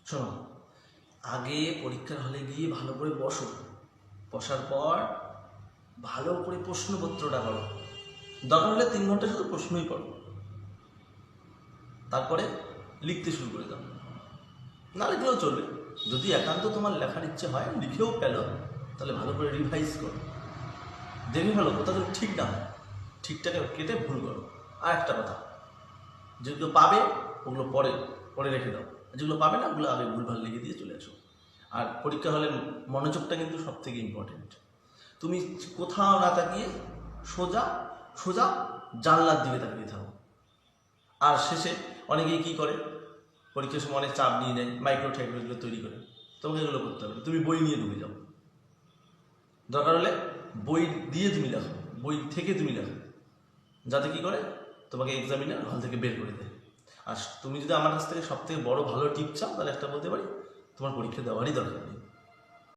শোনো, আগে পরীক্ষার হলে গিয়ে ভালো করে বসো, বসার পর ভালো করে প্রশ্নপত্রটা করো, দরকার হলে 3 ঘন্টা শুধু প্রশ্নই পড়ো, তারপরে লিখতে শুরু করে দাও। না লিখলেও চলবে, যদি একান্ত তোমার লেখার ইচ্ছে হয় লিখেও পেলো, তাহলে ভালো করে রিভাইজ করো, দেখে ভালো কোথাও যদি ঠিক না হয় ঠিকটাকে কেটে ভুল করো। আর একটা কথা, যেগুলো পাবে ওগুলো পরে পরে রেখে দাও, যেগুলো পাবে না ওগুলো আগে ভুলভাল লিখে দিয়ে চলে আসো। আর পরীক্ষা হলে মনোযোগটা কিন্তু সব থেকে ইম্পর্টেন্ট। তুমি কোথাও না তাকিয়ে সোজা সোজা জানলার দিকে তাকিয়ে থাকো। আর শেষে অনেকেই কী করে, পরীক্ষার সময় অনেক চাপ নিয়ে নেয়, মাইক্রো টাইপগুলো তৈরি করে। তোমাকে এগুলো করতে হবে, তুমি বই নিয়ে ঢুকে যাও, দরকার হলে বই দিয়ে তুমি লেখো, বই থেকে তুমি লেখো, যাতে কী করে তোমাকে এক্সামিনার হল থেকে বের করে দেয়। আর তুমি যদি আমার কাছ থেকে সবথেকে বড় ভালো টিপ চাও, তাহলে একটা বলতে পারি, তোমার পরীক্ষা দেওয়ারই দরকার নেই।